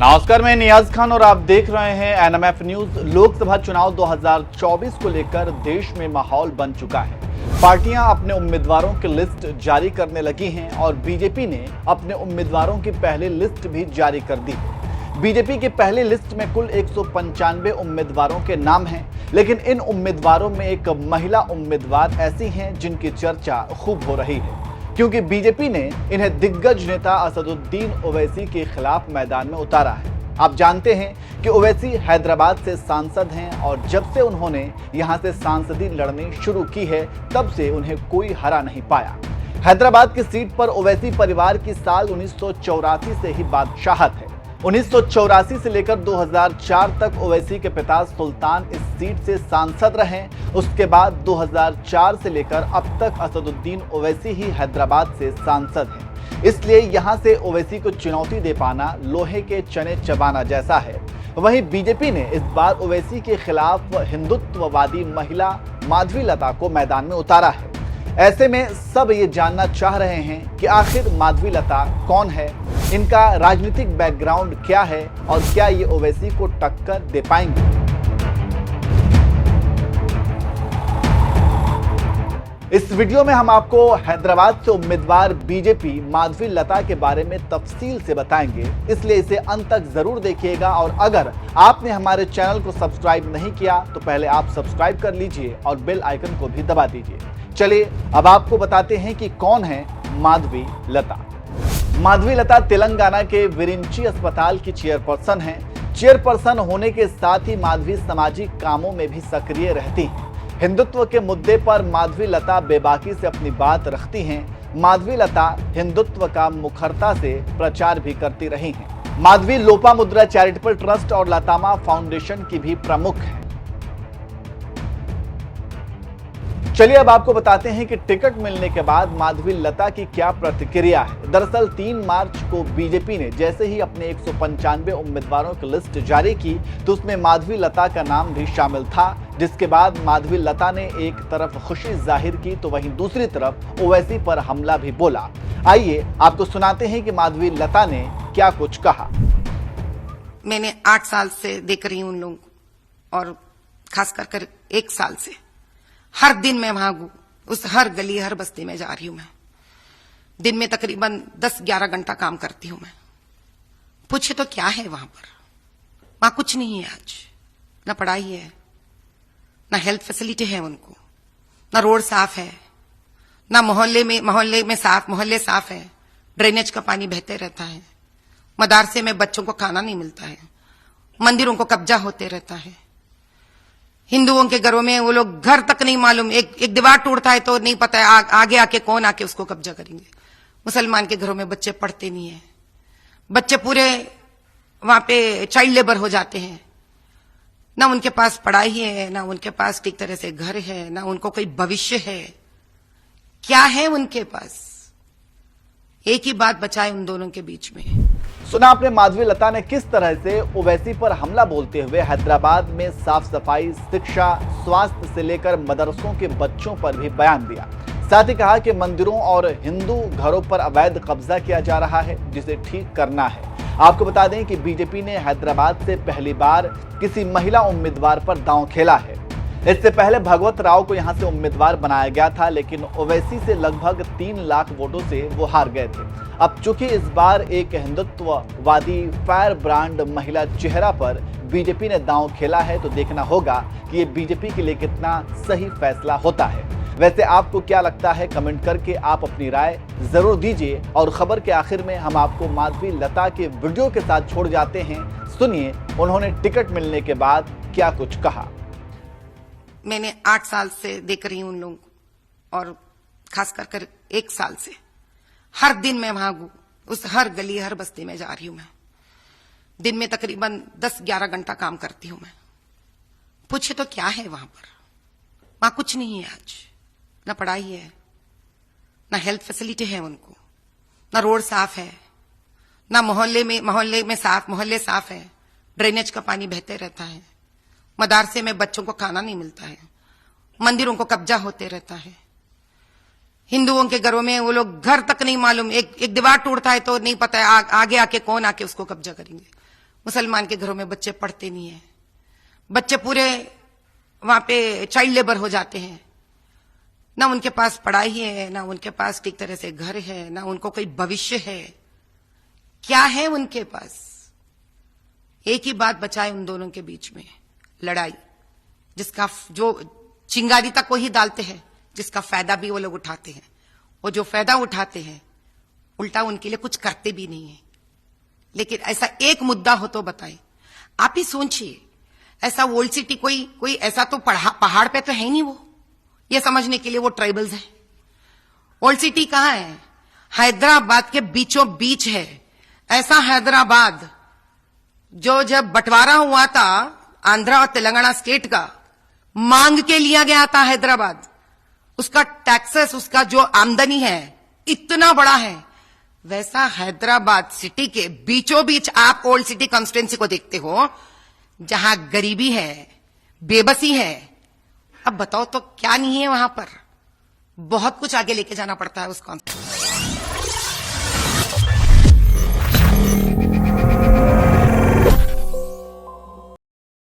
नमस्कार, मैं नियाज खान और आप देख रहे हैं एनएमएफ न्यूज। लोकसभा चुनाव 2024 को लेकर देश में माहौल बन चुका है। पार्टियां अपने उम्मीदवारों की लिस्ट जारी करने लगी हैं और बीजेपी ने अपने उम्मीदवारों की पहली लिस्ट भी जारी कर दी। बीजेपी की पहली लिस्ट में कुल 195 उम्मीदवारों के नाम हैं, लेकिन इन उम्मीदवारों में एक महिला उम्मीदवार ऐसी हैं जिनकी चर्चा खूब हो रही है, क्योंकि बीजेपी ने इन्हें दिग्गज नेता असदुद्दीन ओवैसी के खिलाफ मैदान में उतारा है। आप जानते हैं कि ओवैसी हैदराबाद से सांसद हैं और जब से उन्होंने यहां से सांसदी लड़नी शुरू की है तब से उन्हें कोई हरा नहीं पाया। हैदराबाद की सीट पर ओवैसी परिवार की साल 1984 से ही बादशाहत है। 1984 से लेकर 2004 तक ओवैसी के पिता सुल्तान इस सीट से सांसद रहे। उसके बाद 2004 से लेकर अब तक असदुद्दीन ओवैसी ही हैदराबाद से सांसद हैं। इसलिए यहां से ओवैसी को चुनौती दे पाना लोहे के चने चबाना जैसा है। वहीं बीजेपी ने इस बार ओवैसी के खिलाफ हिंदुत्ववादी महिला माधवी लता को मैदान में उतारा है। ऐसे में सब ये जानना चाह रहे हैं कि आखिर माधवी लता कौन है, इनका राजनीतिक बैकग्राउंड क्या है और क्या ये ओवैसी को टक्कर दे पाएंगे। इस वीडियो में हम आपको हैदराबाद से उम्मीदवार बीजेपी माधवी लता के बारे में तफसील से बताएंगे, इसलिए इसे अंत तक जरूर देखिएगा। और अगर आपने हमारे चैनल को सब्सक्राइब नहीं किया तो पहले आप सब्सक्राइब कर लीजिए और बेल आइकन को भी दबा दीजिए। चलिए अब आपको बताते हैं कि कौन है माधवी लता। माधवी लता तेलंगाना के विरिंची अस्पताल की चेयरपर्सन हैं। चेयरपर्सन होने के साथ ही माधवी सामाजिक कामों में भी सक्रिय रहती हैं। हिंदुत्व के मुद्दे पर माधवी लता बेबाकी से अपनी बात रखती हैं। माधवी लता हिंदुत्व का मुखरता से प्रचार भी करती रही हैं। माधवी लोपामुद्रा चैरिटेबल ट्रस्ट और लतामा फाउंडेशन की भी प्रमुख है। चलिए अब आपको बताते हैं कि टिकट मिलने के बाद माधवी लता की क्या प्रतिक्रिया है। दरअसल 3 मार्च को बीजेपी ने जैसे ही अपने 195 उम्मीदवारों की लिस्ट जारी की तो उसमें माधवी लता का नाम भी शामिल था, जिसके बाद माधवी लता ने एक तरफ खुशी जाहिर की तो वहीं दूसरी तरफ ओवैसी पर हमला भी बोला। आइए आपको सुनाते हैं कि माधवी लता ने क्या कुछ कहा। मैंने 8 साल से देख रही हूं उन लोगों को, और खास कर 1 साल से हर दिन मैं वहां उस हर गली हर बस्ती में जा रही हूं। मैं दिन में तकरीबन 10-11 घंटा काम करती हूं। मैं पूछे तो क्या है वहां पर? वहां कुछ नहीं है आज, ना पढ़ाई है, ना हेल्थ फैसिलिटी है उनको, ना रोड साफ है, ना मोहल्ले साफ है, ड्रेनेज का पानी बहते रहता है, मदरसे में बच्चों को खाना नहीं मिलता है, मंदिरों को कब्जा होते रहता है। हिंदुओं के घरों में वो लोग घर तक नहीं मालूम, एक दीवार टूटता है तो नहीं पता है आगे आके कौन आके उसको कब्जा करेंगे। मुसलमान के घरों में बच्चे पढ़ते नहीं है, बच्चे पूरे वहां पे चाइल्ड लेबर हो जाते हैं। ना उनके पास पढ़ाई है, ना उनके पास ठीक तरह से घर है, ना उनको कोई भविष्य है। क्या है उनके पास? एक ही बात बचा है उन दोनों के बीच में। सुना आपने माधवी लता ने किस तरह से ओवैसी पर हमला बोलते हुए हैदराबाद में साफ सफाई, शिक्षा, स्वास्थ्य से लेकर मदरसों के बच्चों पर भी बयान दिया। साथ ही कहा कि मंदिरों और हिंदू घरों पर अवैध कब्जा किया जा रहा है, जिसे ठीक करना है। आपको बता दें कि बीजेपी ने हैदराबाद से पहली बार किसी महिला उम्मीदवार पर दांव खेला है। इससे पहले भगवत राव को यहां से उम्मीदवार बनाया गया था, लेकिन ओवैसी से लगभग 3 लाख वोटों से वो हार गए थे। अब चूंकि इस बार एक हिंदुत्ववादी फायर ब्रांड महिला चेहरा पर बीजेपी ने दांव खेला है तो देखना होगा कि ये बीजेपी के लिए कितना सही फैसला होता है। वैसे आपको क्या लगता है, कमेंट करके आप अपनी राय जरूर दीजिए। और खबर के आखिर में हम आपको माधवी लता के वीडियो के साथ छोड़ जाते हैं। सुनिए उन्होंने टिकट मिलने के बाद क्या कुछ कहा। मैंने 8 साल से देख रही हूं उन लोगों को, और खास कर 1 साल से हर दिन मैं वहां उस हर गली हर बस्ती में जा रही हूं। मैं दिन में तकरीबन 10-11 घंटा काम करती हूं। मैं पूछे तो क्या है वहां पर? वहां कुछ नहीं है आज, ना पढ़ाई है, ना हेल्थ फैसिलिटी है उनको, ना रोड साफ है, ना मोहल्ले साफ है, ड्रेनेज का पानी बहते रहता है, मदरसे में बच्चों को खाना नहीं मिलता है, मंदिरों को कब्जा होते रहता है। हिंदुओं के घरों में वो लोग घर तक नहीं मालूम, एक दीवार टूटता है तो नहीं पता है आगे आके कौन आके उसको कब्जा करेंगे। मुसलमान के घरों में बच्चे पढ़ते नहीं है, बच्चे पूरे वहां पे चाइल्ड लेबर हो जाते हैं, ना उनके पास पढ़ाई है, ना उनके पास ठीक तरह से घर है, ना उनको कोई भविष्य है। क्या है उनके पास? एक ही बात बचा है उन दोनों के बीच में, लड़ाई, जिसका जो चिंगारी तक वो ही डालते हैं, जिसका फायदा भी वो लोग उठाते हैं। वो जो फायदा उठाते हैं उल्टा उनके लिए कुछ करते भी नहीं है। लेकिन ऐसा एक मुद्दा हो तो बताएं। आप ही सोचिए, ऐसा ओल्ड सिटी कोई ऐसा तो पहाड़ पे तो है नहीं वो, ये समझने के लिए वो ट्राइबल्स है। ओल्ड सिटी कहां है? हैदराबाद के बीचों बीच है। ऐसा हैदराबाद जो जब बंटवारा हुआ था आंध्रा और तेलंगाना स्टेट का, मांग के लिया गया था हैदराबाद। उसका टैक्सेस, उसका जो आमदनी है इतना बड़ा है। वैसा हैदराबाद सिटी के बीचों बीच आप ओल्ड सिटी कॉन्स्टिट्यूएंसी को देखते हो, जहां गरीबी है, बेबसी है। अब बताओ तो क्या नहीं है वहां पर? बहुत कुछ आगे लेके जाना पड़ता है उस कॉन्स्टिट्यूएंसी।